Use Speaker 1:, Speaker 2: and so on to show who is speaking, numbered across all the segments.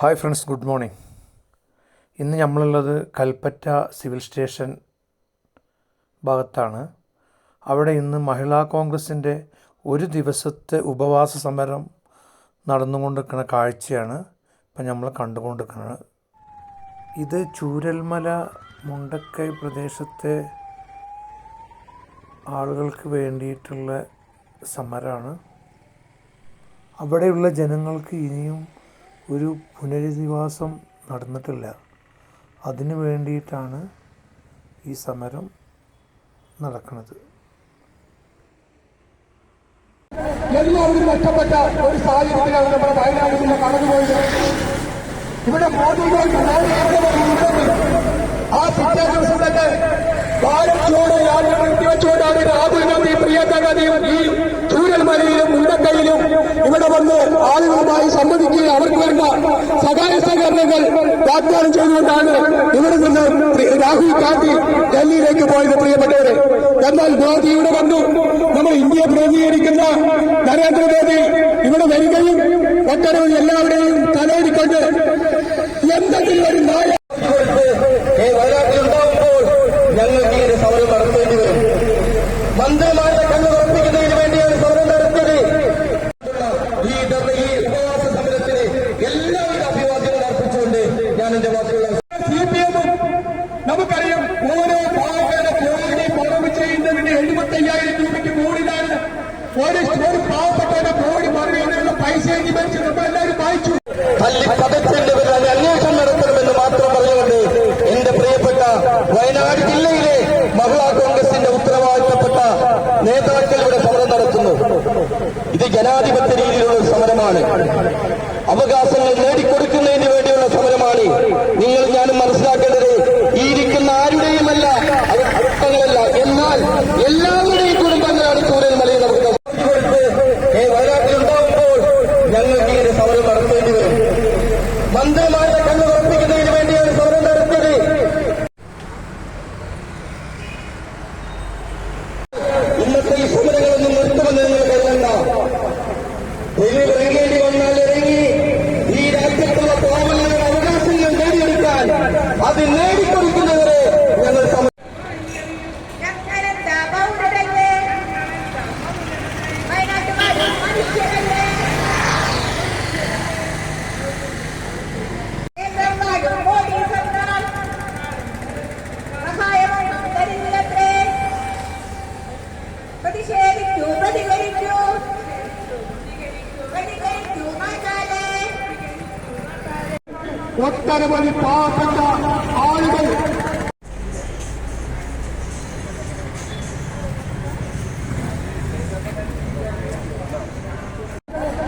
Speaker 1: Hi friends, good morning. ഇന്ന് നമ്മളുള്ളത് Kalpetta civil station ഭാഗത്താണ്. അവിടെ ഇന്ന് മഹിളാ കോൺഗ്രസിൻ്റെ ഒരു ദിവസത്തെ ഉപവാസ സമരം നടന്നുകൊണ്ടിരിക്കുന്ന കാഴ്ചയാണ് ഇപ്പം നമ്മൾ കണ്ടുകൊണ്ടിരിക്കുന്നത്. ഇത് ചൂരൽമല മുണ്ടക്കൈ പ്രദേശത്തെ ആളുകൾക്ക് വേണ്ടിയിട്ടുള്ള സമരമാണ്. അവിടെയുള്ള ജനങ്ങൾക്ക് ഇനിയും ഒരു പുനരധിവാസം നടന്നിട്ടില്ല. അതിനു വേണ്ടിയിട്ടാണ് ഈ സമരം നടക്കുന്നത്.
Speaker 2: എല്ലാവരും നഷ്ടപ്പെട്ട ഒരു സാഹചര്യത്തിലാണ് നമ്മുടെ വയനാട് ജില്ല കടന്നുപോയത്. ഇവിടെ മോദികൾ ആ പിറ്റേ ദിവസം തന്നെ ഭാരത് ജോഡോ യാത്ര നിർത്തിവെച്ചുകൊണ്ടാണ് രാഹുൽ ഗാന്ധി, പ്രിയങ്ക ഗാന്ധിയും ഈ ചൂരൽമലയിലും മുണ്ടക്കൈയിലും ഇവിടെ വന്ന് ആളുകളുമായി സംവദിക്കുകയും അവർക്ക് വേണ്ട സഹായ സഹകരണങ്ങൾ വാഗ്ദാനം ചെയ്തുകൊണ്ടാണ് ഇവിടെ നിന്ന് രാഹുൽ ഗാന്ധി ഡൽഹിയിലേക്ക് പോയത്. പ്രിയപ്പെട്ടവരെ, എന്നാൽ മോദി ഇവിടെ വന്നു. നമ്മൾ ഇന്ത്യയെ പ്രതിനിധീകരിക്കുന്ന നരേന്ദ്രമോദി ഇവിടെ വരികയും ഒട്ടനവധി എല്ലാവരെയും തലയിടിക്കൊണ്ട് എന്തെങ്കിലും ഒരു നായ വയനാട്ടിലുണ്ടാവുമ്പോൾ ഞങ്ങൾക്ക് ഈ സമരം നടത്തേണ്ടി വരും. മന്ത്രിമാരുടെ കണ്ണ് ഉറപ്പിക്കുന്നതിന് വേണ്ടിയാണ് സമരം നടത്തിയത്. ഈ ഉപവാസ സമരത്തിന് എല്ലാവിധ അഭിവാദ്യങ്ങൾ അർപ്പിച്ചുകൊണ്ട് ഞാൻ എന്റെ വാക്കുകൾ CPM നമുക്കറിയാം, ഓരോ പാവങ്ങളുടെ കോടി പണം ചെയ്യുന്നതിന് 75,000 രൂപയ്ക്ക് മുകളിലാണ് ഒരു പാവപ്പെട്ടവരുടെ കോടി പറയുന്നതിനുള്ള പൈസ എഴുതി വെച്ച് നമ്മൾ എല്ലാവരും വായിച്ചു. അന്വേഷണം നടത്തണമെന്ന് മാത്രം പറഞ്ഞുകൊണ്ട് എന്റെ പ്രിയപ്പെട്ട വയനാട് ജില്ലയിലെ മഹിളാ കോൺഗ്രസിന്റെ ഉത്തരവാദിത്തപ്പെട്ട നേതാക്കൾ ഇവിടെ സമരം നടത്തുന്നു. ഇത് ജനാധിപത്യ രീതിയിലുള്ള ഒരു സമരമാണ്. അവകാശങ്ങൾ നേടിക്കൊടുക്കുന്നതിന് വേണ്ടിയുള്ള സമരമാണ്. നിങ്ങൾ ഞാനും മനസ്സിലാക്കേണ്ടത് ഈ ഇരിക്കുന്ന ആരുടെയുമല്ല, കുടുംബങ്ങളല്ല, എന്നാൽ എല്ലാവരുടെയും കുടുംബങ്ങളാണ് ചൂരൽമലയിൽ നടക്കുന്നത്. വയനാട്ടിലുണ്ടാവുമ്പോൾ ഞങ്ങൾക്ക് ഈ സമരം നടത്തേണ്ടി വരും. മന്ത്രിമാരുടെ കണ്ണ് ഉറപ്പിക്കുന്നതിന് വേണ്ടിയാണ് സമരം നടത്തിയത്. ഇന്നത്തെ ഈ സമരങ്ങളൊന്നും നിർത്തുമെന്ന് നിങ്ങൾ കരുതണ്ട. ഇറങ്ങേണ്ടി വന്നാൽ ഇറങ്ങി ഈ രാജ്യത്തുള്ള പാവങ്ങളുടെ അവകാശങ്ങൾ നേടിയെടുക്കാൻ അത് നേടിക്കൊടുക്കുന്നവരെ ഞങ്ങൾ ഒട്ടനവധി പാവപ്പെട്ട ആളുകൾ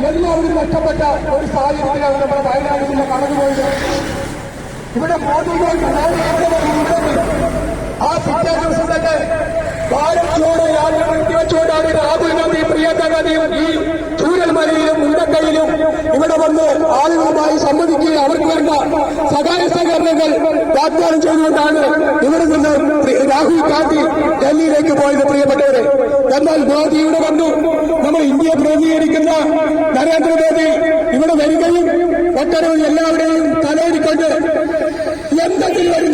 Speaker 2: എല്ലാവരും നഷ്ടപ്പെട്ട ഒരു സാഹചര്യത്തിലാണ് നമ്മുടെ വയനാട് ജില്ല കടന്നുപോയത്. ഇവിടെ മോദികൾ ആ പിറ്റേ ദിവസം തന്നെ ഭാരത് ജോഡോ യാത്ര നിർത്തിവെച്ചുകൊണ്ടാണ് രാഹുൽ ഗാന്ധി, പ്രിയങ്ക ഗാന്ധിയും ഈ ചൂരൽമലയിലും മുണ്ടക്കൈയിലും ഇവിടെ വന്ന് ആളുകളുമായി സംവദിക്കുകയും അവർക്ക് വേണ്ട സഹായ സഹകരണങ്ങൾ വാഗ്ദാനം ചെയ്തുകൊണ്ടാണ് ഇവിടെ നിന്ന് രാഹുൽ ഗാന്ധി ഡൽഹിയിലേക്ക് പോയത്. പ്രിയപ്പെട്ടവരെ, എന്നാൽ മോദി ഇവിടെ വന്നു. നമ്മൾ ഇന്ത്യയെ പ്രതിനിധീകരിക്കുന്ന നരേന്ദ്രമോദി ഇവിടെ വരികയും ഒട്ടനവധി എല്ലാവരെയും തലയിടിക്കൊണ്ട് എന്തെങ്കിലും